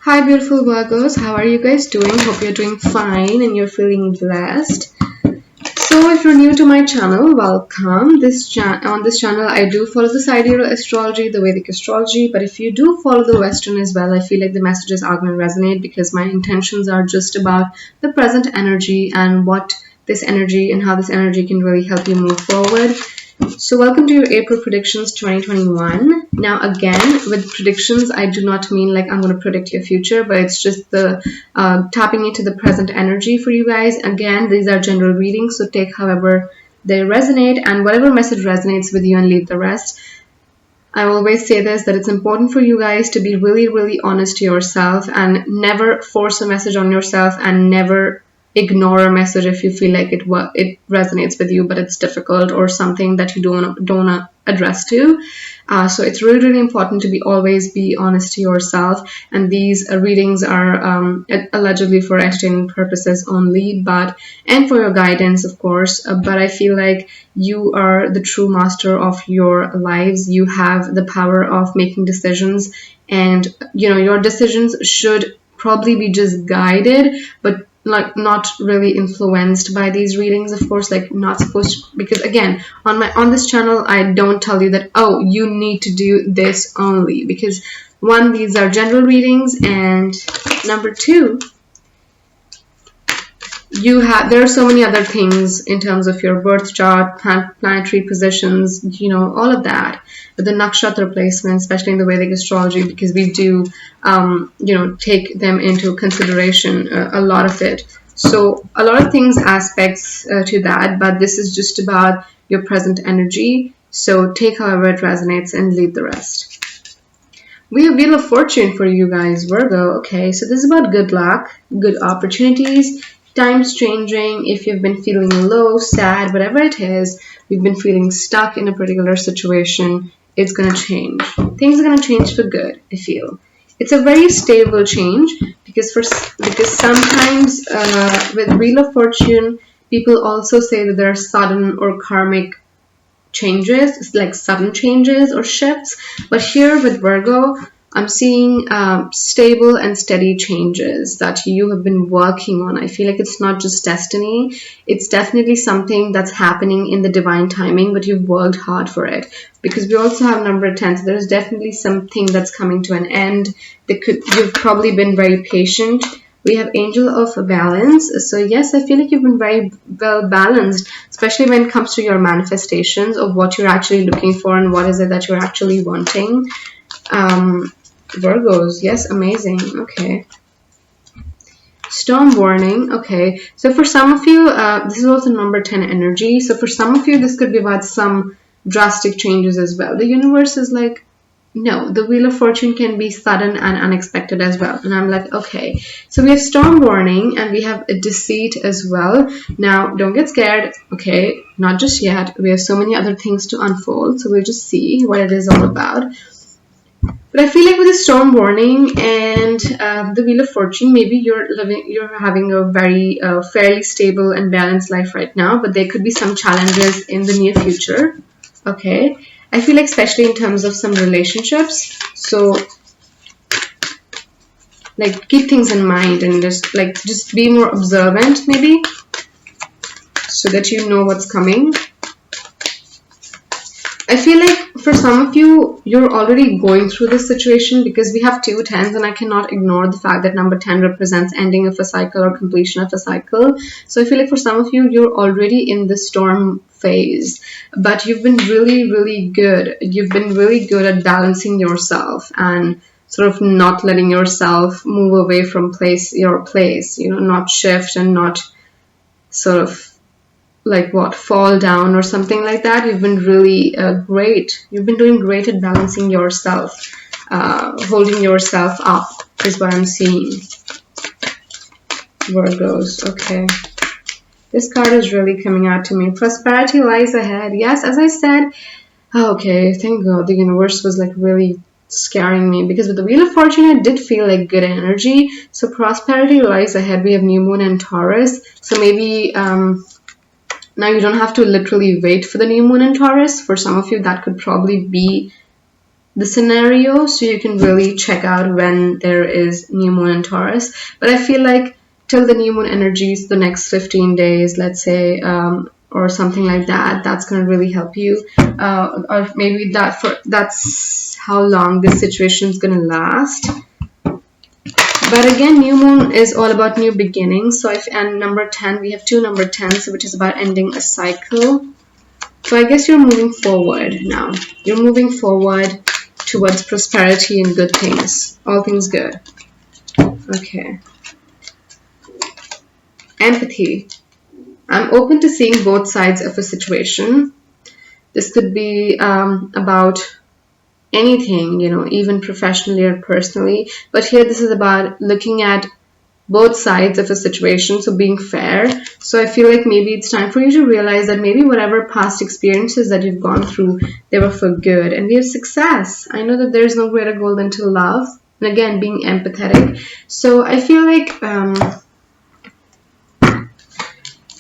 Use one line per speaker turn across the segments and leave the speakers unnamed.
Hi, beautiful Virgos. How are you guys doing? Hope you're doing fine and you're feeling blessed. So, if you're new to my channel, welcome. On this channel, I do follow the sidereal astrology, the Vedic astrology. But if you do follow the Western as well, I feel like the messages are going to resonate because my intentions are just about the present energy and what this energy and how this energy can really help you move forward. So welcome to your April predictions 2021. Now again, with predictions, I do not mean like I'm going to predict your future, but it's just the tapping into the present energy for you guys. Again, these are general readings, so take however they resonate and whatever message resonates with you and leave the rest. I always say this, that it's important for you guys to be really, really honest to yourself and never force a message on yourself and never ignore a message if you feel like it resonates with you but it's difficult or something that you don't address to. So it's really, really important to always be honest to yourself, and these readings are allegedly for entertainment purposes only, and for your guidance, of course. But I feel like you are the true master of your lives. You have the power of making decisions, and your decisions should probably be just guided, but like not really influenced by these readings, of course, like not supposed to, because again, on this channel I don't tell you that, oh, you need to do this only, because one, these are general readings, and number two, there are so many other things in terms of your birth chart, planetary positions, all of that, but the nakshatra placements, especially in the Vedic astrology, because we do take them into consideration, a lot of it. So a lot of things, aspects to that, but this is just about your present energy, so take however it resonates and leave the rest. We have Wheel of Fortune for you guys, Virgo. Okay, so this is about good luck, good opportunities, times changing. If you've been feeling low, sad, whatever it is, you've been feeling stuck in a particular situation, it's going to change. Things are going to change for good, I feel. It's a very stable change because sometimes with Wheel of Fortune, people also say that there are sudden or karmic changes, like sudden changes or shifts. But here with Virgo, I'm seeing stable and steady changes that you have been working on. I feel like it's not just destiny. It's definitely something that's happening in the divine timing, but you've worked hard for it. Because we also have number 10, so there's definitely something that's coming to an end. You've probably been very patient. We have Angel of Balance. So yes, I feel like you've been very well balanced, especially when it comes to your manifestations of what you're actually looking for and what is it that you're actually wanting. Virgos, yes, amazing. Okay. Storm warning. Okay, so for some of you, this is also number 10 energy. So for some of you, this could be about some drastic changes as well. The universe is like, no, the Wheel of Fortune can be sudden and unexpected as well. And I'm like, okay. So we have storm warning and we have a deceit as well. Now, don't get scared. Okay, not just yet. We have so many other things to unfold. So we'll just see what it is all about. But I feel like with the storm warning and the Wheel of Fortune, maybe you're having a very fairly stable and balanced life right now, but there could be some challenges in the near future. Okay, I feel like especially in terms of some relationships. So like keep things in mind and just be more observant maybe, so that you know what's coming. I feel like for some of you, you're already going through this situation because we have 2 10s, and I cannot ignore the fact that number 10 represents ending of a cycle or completion of a cycle. So I feel like for some of you, you're already in the storm phase, but you've been really, really good. You've been really good at balancing yourself and sort of not letting yourself move away from your place, not shift and not sort of fall down or something like that. You've been really great. You've been doing great at balancing yourself, holding yourself up is what I'm seeing. Virgos, okay. This card is really coming out to me. Prosperity lies ahead. Yes, as I said, okay, thank God the universe was like really scaring me, because with the Wheel of Fortune, it did feel like good energy. So prosperity lies ahead. We have New Moon and Taurus. So maybe now you don't have to literally wait for the new moon in Taurus. For some of you, that could probably be the scenario, so you can really check out when there is new moon in Taurus. But I feel like till the new moon energies, the next 15 days, let's say, or something like that, that's going to really help you. Or maybe that's how long this situation is going to last. But again, new moon is all about new beginnings. So and number 10, we have two number 10s, which is about ending a cycle. So I guess you're moving forward now. You're moving forward towards prosperity and good things. All things good. Okay. Empathy. I'm open to seeing both sides of a situation. This could be about anything, even professionally or personally. But here this is about looking at both sides of a situation, so being fair. So I feel like maybe it's time for you to realize that maybe whatever past experiences that you've gone through, they were for good and we have success. I know that there's no greater goal than to love, and again, being empathetic. So I feel like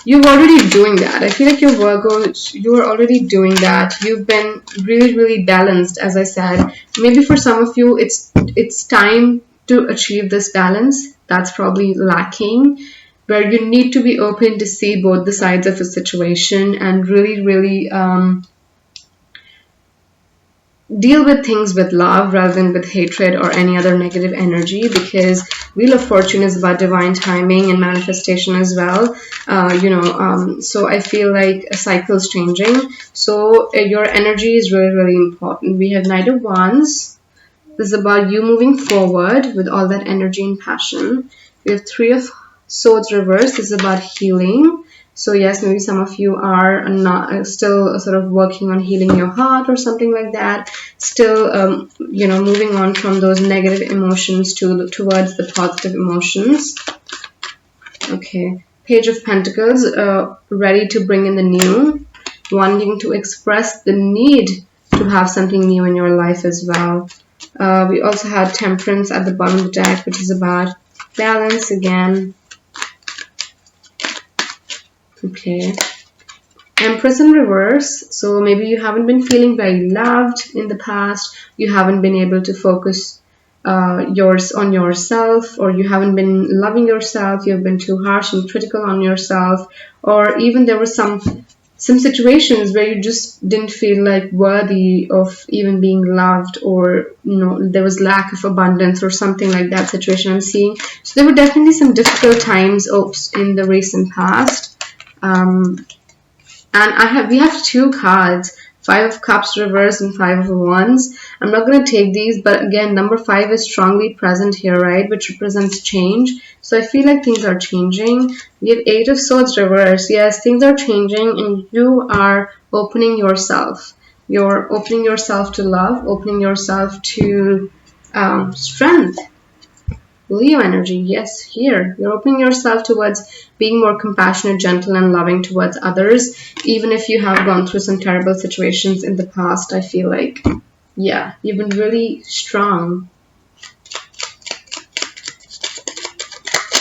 you're already doing that. I feel like you're Virgo, you're already doing that. You've been really, really balanced, as I said. Maybe for some of you, it's time to achieve this balance. That's probably lacking, where you need to be open to see both the sides of a situation and really, really deal with things with love rather than with hatred or any other negative energy, because Wheel of Fortune is about divine timing and manifestation as well. So I feel like a cycle is changing. So your energy is really, really important. We have Knight of Wands. This is about you moving forward with all that energy and passion. We have Three of Swords reversed. This is about healing. So yes, maybe some of you are not still sort of working on healing your heart or something like that. Still, moving on from those negative emotions towards the positive emotions. Okay, Page of Pentacles, ready to bring in the new, wanting to express the need to have something new in your life as well. We also had Temperance at the bottom of the deck, which is about balance again. Okay, Empress in reverse. So maybe you haven't been feeling very loved in the past. You haven't been able to focus on yourself, or you haven't been loving yourself. You've been too harsh and critical on yourself, or even there were some situations where you just didn't feel like worthy of even being loved, or there was lack of abundance or something like that situation I'm seeing. So there were definitely some difficult times in the recent past. And we have two cards, Five of Cups reversed and Five of Wands. I'm not going to take these, but again, number 5 is strongly present here, right, which represents change. So I feel like things are changing. We have Eight of Swords reversed. Yes, things are changing and you are opening yourself. You're opening yourself to love, opening yourself to strength. Leo energy, yes, here. You're opening yourself towards being more compassionate, gentle, and loving towards others. Even if you have gone through some terrible situations in the past, I feel like, yeah, you've been really strong.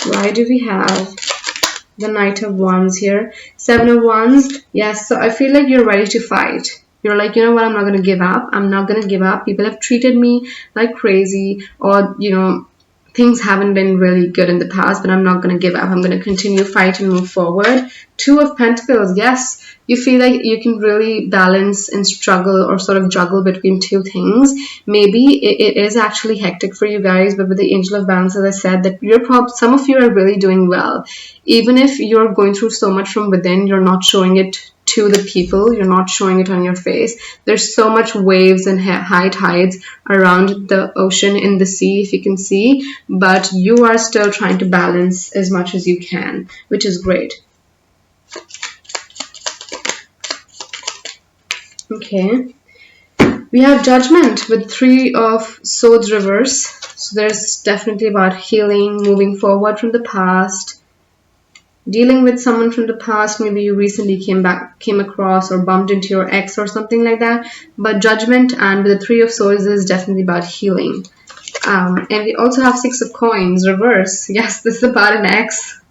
Why do we have the Knight of Wands here? Seven of Wands, yes, so I feel like you're ready to fight. You're like, you know what, I'm not going to give up. I'm not going to give up. People have treated me like crazy, or, things haven't been really good in the past, but I'm not going to give up. I'm going to continue fight and move forward. Two of Pentacles, yes, you feel like you can really balance and struggle or sort of juggle between two things. Maybe it is actually hectic for you guys, but with the Angel of Balance, as I said, that some of you are really doing well. Even if you're going through so much from within, you're not showing it to the people, you're not showing it on your face. There's so much waves and high tides around the ocean, in the sea, if you can see, but you are still trying to balance as much as you can, which is great. Okay, we have Judgment with Three of Swords reverse. So there's definitely about healing, moving forward from the past, dealing with someone from the past. Maybe you recently came across or bumped into your ex or something like that. But Judgment and with the Three of Swords is definitely about healing. And we also have Six of Coins reverse. Yes, this is about an ex.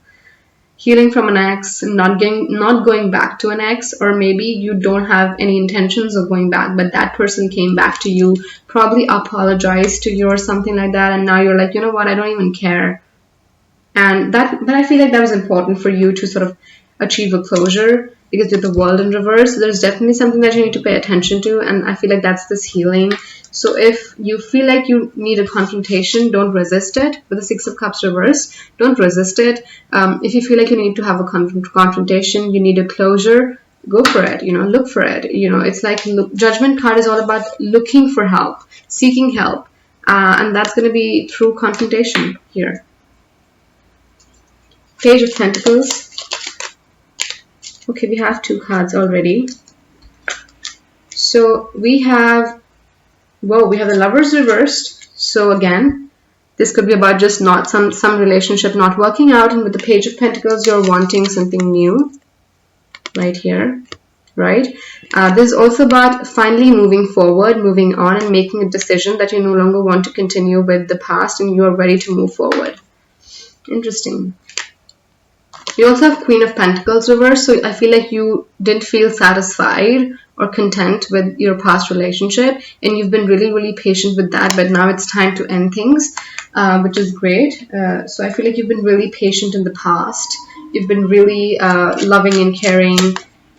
healing from an ex, not going back to an ex, or maybe you don't have any intentions of going back, but that person came back to you, probably apologized to you or something like that, and now you're like, you know what, I don't even care. And but I feel like that was important for you to sort of achieve a closure, because with the World in reverse, there's definitely something that you need to pay attention to, and I feel like that's this healing. So if you feel like you need a confrontation, don't resist it. With the Six of Cups reverse, don't resist it. If you feel like you need to have a confrontation, you need a closure, go for it, look for it. It's like Judgment card is all about looking for help, seeking help, and that's going to be through confrontation here. Page of Pentacles. Okay, we have 2 cards already. So we have, we have the Lovers reversed. So again, this could be about just not some relationship not working out. And with the Page of Pentacles, you're wanting something new right here, right? This is also about finally moving forward, moving on, and making a decision that you no longer want to continue with the past and you are ready to move forward. Interesting. You also have Queen of Pentacles reversed, so I feel like you didn't feel satisfied or content with your past relationship, and you've been really, really patient with that, but now it's time to end things, which is great. So I feel like you've been really patient in the past. You've been really loving and caring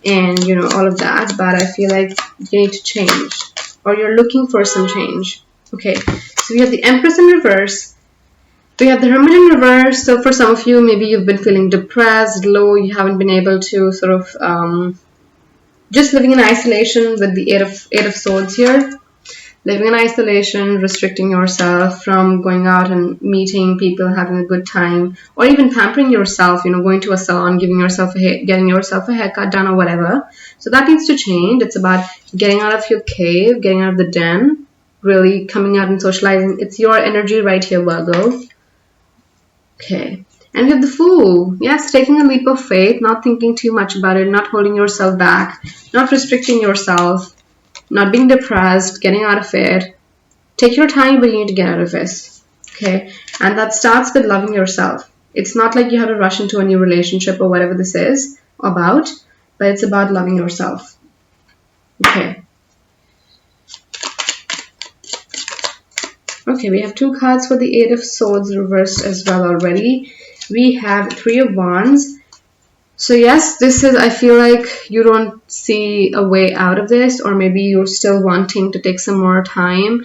and, all of that, but I feel like you need to change, or you're looking for some change. Okay, so we have the Empress in reverse. We have the Hermit in reverse. So for some of you, maybe you've been feeling depressed, low, you haven't been able to sort of just living in isolation with the Eight of Swords here. Living in isolation, restricting yourself from going out and meeting people, having a good time, or even pampering yourself, going to a salon, getting yourself a haircut done or whatever. So that needs to change. It's about getting out of your cave, getting out of the den, really coming out and socializing. It's your energy right here, Virgo. Okay, and we have the Fool. Yes, taking a leap of faith, not thinking too much about it, not holding yourself back, not restricting yourself, not being depressed, getting out of it. Take your time, but you need to get out of this. Okay, and that starts with loving yourself. It's not like you have to rush into a new relationship or whatever this is about, but it's about loving yourself. Okay. Okay, we have 2 cards for the Eight of Swords reversed as well already. We have 3 of Wands. So yes, this is, I feel like you don't see a way out of this, or maybe you're still wanting to take some more time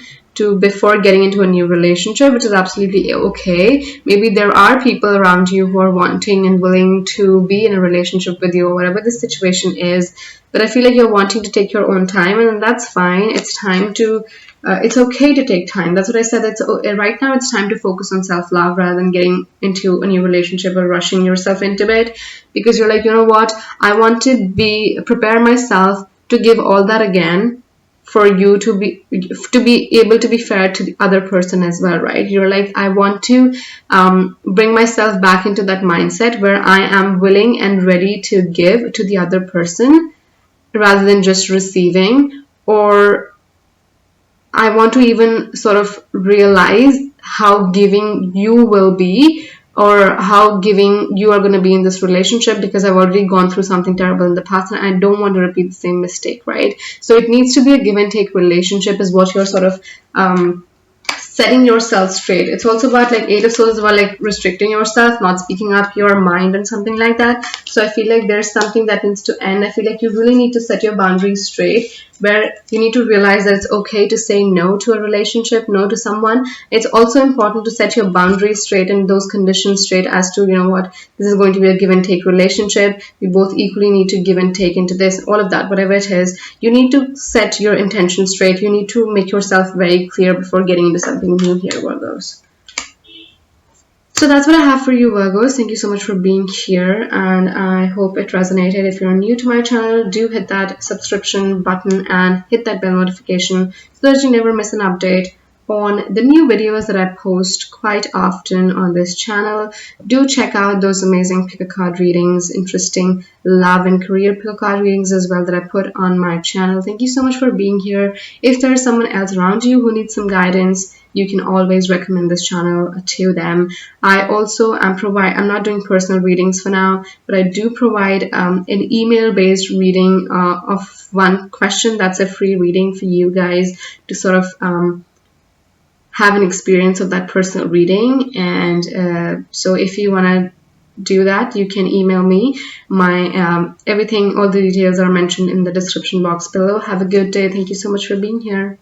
before getting into a new relationship, which is absolutely okay. Maybe there are people around you who are wanting and willing to be in a relationship with you, or whatever the situation is. But I feel like you're wanting to take your own time, and that's fine. It's time to it's okay to take time. That's what I said. Right now it's time to focus on self-love rather than getting into a new relationship or rushing yourself into it, because you're like, you know what, I want to prepare myself to give all that again, for you to be able to be fair to the other person as well, right? You're like, I want to bring myself back into that mindset where I am willing and ready to give to the other person rather than just receiving, or I want to even sort of realize how giving you will be, or how giving you are going to be in this relationship, because I've already gone through something terrible in the past and I don't want to repeat the same mistake, right? So it needs to be a give and take relationship is what you're sort of setting yourself straight. It's also about like Eight of Swords is about like restricting yourself, not speaking up your mind and something like that. So I feel like there's something that needs to end. I feel like you really need to set your boundaries straight, where you need to realize that it's okay to say no to a relationship, no to someone. It's also important to set your boundaries straight and those conditions straight as to, you know what, this is going to be a give and take relationship. We both equally need to give and take into this, all of that, whatever it is. You need to set your intention straight. You need to make yourself very clear before getting into something new here, Virgos. So that's what I have for you, Virgos. Thank you so much for being here, and I hope it resonated. If you're new to my channel, do hit that subscription button and hit that bell notification so that you never miss an update on the new videos that I post quite often on this channel. Do check out those amazing pick a card readings, interesting love and career pick a card readings as well that I put on my channel. Thank you so much for being here. If there's someone else around you who needs some guidance, you can always recommend this channel to them. I also I'm not doing personal readings for now, but I do provide an email-based reading of one question. That's a free reading for you guys to sort of have an experience of that personal reading. And so if you want to do that, you can email me. My everything, all the details are mentioned in the description box below. Have a good day. Thank you so much for being here.